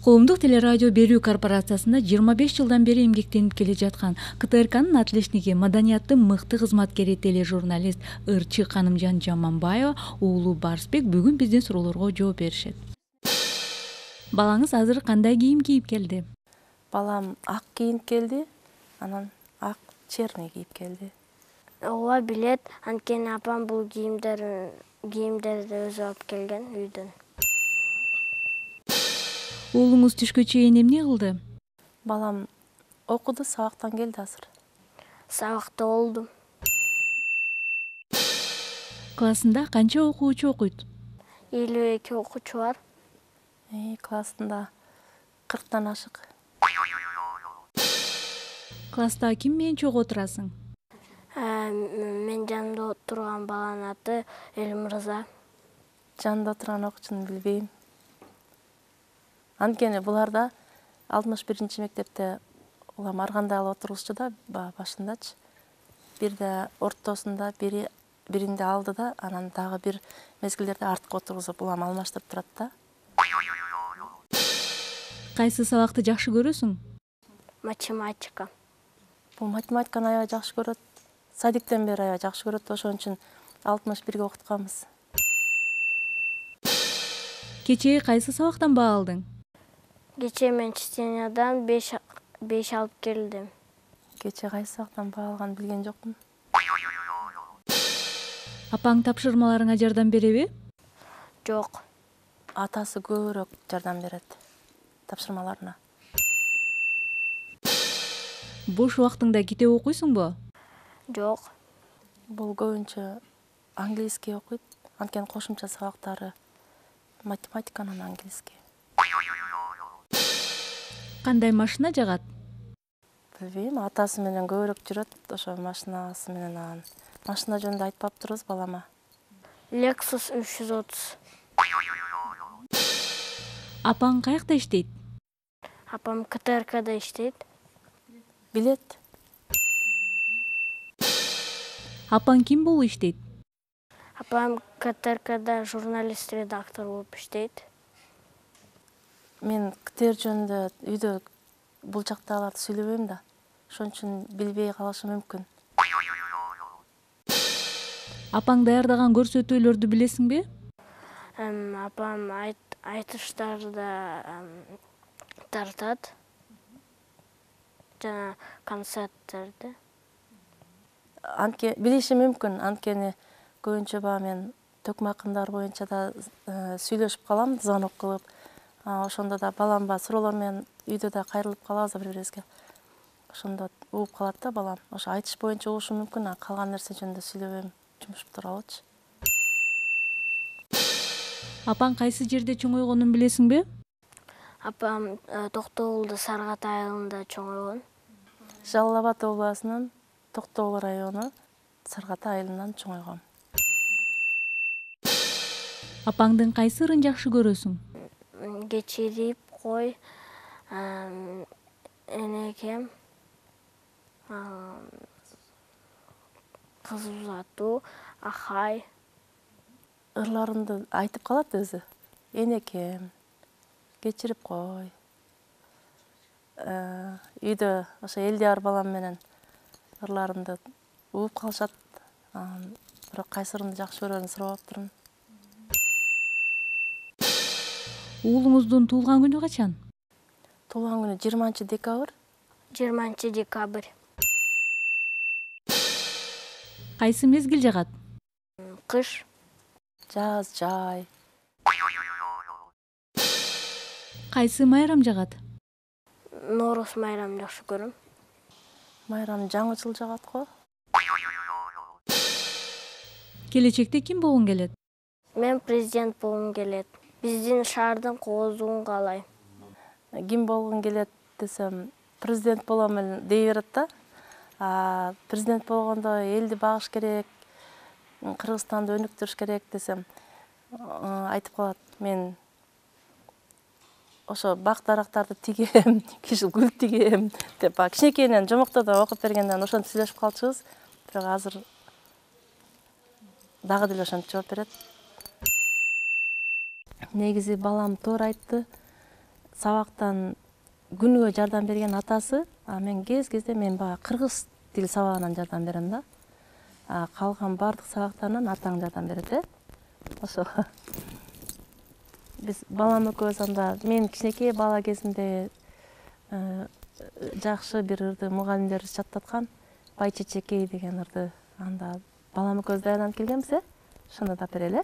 Коомдук телерадио берүү корпорациясында 25 жылдан бери эмгектенип келе жаткан КТРКнын отличниги, маданияттын мыкты кызматкери тележурналист ырчы Канымжан Жаманбаева уулу Барсбек бүгүн биздин суроолорго жооп беришет. Балаңыз азыр кандай кийим кийип келди? Балам ак кийинип келди, анан ак черный кийип келди. Ооба билет, анткени апам бул кийимдерди өзү алып келген үйдөн. Уулуңуз түшкө чейин эмне кылды? Балам окуду, сабактан келди азыр. Сабакта болдум. Классында канча окуучу окуйт? 52 окуучу бар. Классында 40тан ашык. Класста ким менен чогуу отурасың? Мен жанымда отурган баланын аты Элмырза. Жанында отурган окуучуну билбейм. Анткени буларда 61 мектепте улам аргандай алып отурулчу да башындачы. Бирде ортосунда биринде алды да, анан дагы бир мезгилдерде артка отургузуп улам алмаштырып турат да. Кайсы сабакты жакшы көрөсүң? Математика. Бул математиканы аябай жакшы көрөт. Садиктен бери аябай жакшы көрөт, ошон үчүн 61ге окутканбыз. Кечээ кайсы сабактан баа алдың? Кечээ мен чтениядан 5 алып келдим. Кечээ кайсы сабактан баа алганын билген жокмун. Апаң тапшырмаларыңа жардам береби? Жок. Атасы көбүрөөк жардам берет тапшырмаларына. Бош убактыңда китеп окуйсуңбу? Жок. Бул көбүнчө английский окуйт, анткени кошумча сабактары математиканын английский. Кандай машина жагат? Билбейм, атасы менен көбүрөөк жүрөт, ошо машинасы менен анан. Машина жөнүндө айтпаптырбыз балама. Lexus 330. Апаң каякта иштейт? Апам КТРКда иштейт. Билет. Апаң ким болуп иштейт? Апам КТРКда журналист-редактор болуп иштейт. Мен КТР жөнүндө үйдө бул жактагыларды сүйлөбөйм да. Ошон үчүн билбей калышы мүмкүн. Апаң даярдаган көрсөтүүлөрдү билесиңби? Апам айтыштарды тартат. Жана концерттерди. Билиши мүмкүн, анткени көбүнчө мен төкмө акындар боюнча да сүйлөшүп калам, звонок кылып. Ошондо да балам суроолор менен үйдө да кайрылып калабыз бири-бирибизге. Ошондо угуп калат да балам. Ошо айтыш боюнча угушу мүмкүн, а калган нерсе жөнүндө сүйлөбөйм, жумуш тууралуучу. Апаң кайсы жерде чоңойгонун билесиңби? Апам Токтогулду Саргат айылында чоңойгон. Жалал Абад областынын Токтогул району Саргат айылынан чоңойгом. Апаңдын кайсы ырын жакшы көрөсүң? Кечирип кой, энекем, кыз узатуу, ахай. Ырларымды айтып калат өзү. Энекем, кечирип кой. Үйдө ошо Элдияр балам менен ырларымды угуп калышат. Бирок кайсы ырымды жакшы көрөрүн сурабаптырмын. Уулуңуздун туулган күнү качан? Туулган күнү 20-декабрь. 20-декабрь. Кайсы мезгил жагат? Кыш. Жаз, жай. Кайсы майрам жагат? Нооруз майрамын жакшы көрөм. Майрам жаңы жыл жагат го. Келечекте ким болгуң келет? Мен президент болгум келет. Биздин шаардын коозугун каалайм. Ким болгун келет десем, президент болом эле дей берет да. Президент болгондо элди багыш керек, Кыргызстанды өнүктүрүш керек десем, айтып калат. Мен ошо бак дарактарды тигем, киши гүл тигем деп кичинекейинен жомоктодо окуп бергенден ошентип сүйлөшүп калчубуз. Бирок азыр дагы деле ошентип жооп берет. Негизи балам туура айтты. сабактан күнүгө жардам берген атасы, мен кезде мен баягы кыргыз тил сабагынан жардам берем да. Калган бардык сабактарынан атаң жардам берет, ошо. Биз балам экөөбүз анда, мен кичинекей бала кезимде жакшы бир ырды мугалимдерибиз жаттаткан, Бай Чечекей деген ырды. Анда балам экөөбүз даярданып келгенбиз, ошону да берели.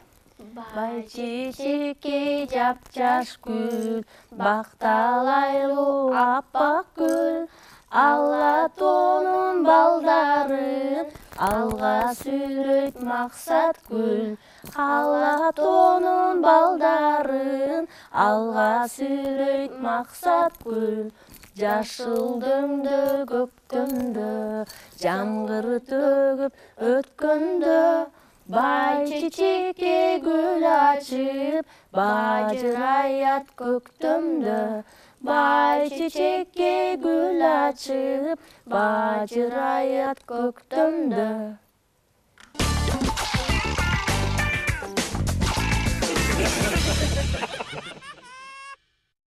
Бай Чечекей жапжаш гүл, бакталайлуу аппак гүл, алла тоонун балдарын алга сүйрөйт максат гүл. Алла тоонун балдарын алга сүйрөйт максат гүл. Жашыл дөңдө көктөмдө, жамгыр төгүп өткөндө, Бай Чечекей гүл ачып, бажыраят көктөмдө. Бай Чечекей гүл ачып, бажыраят көктөмдө.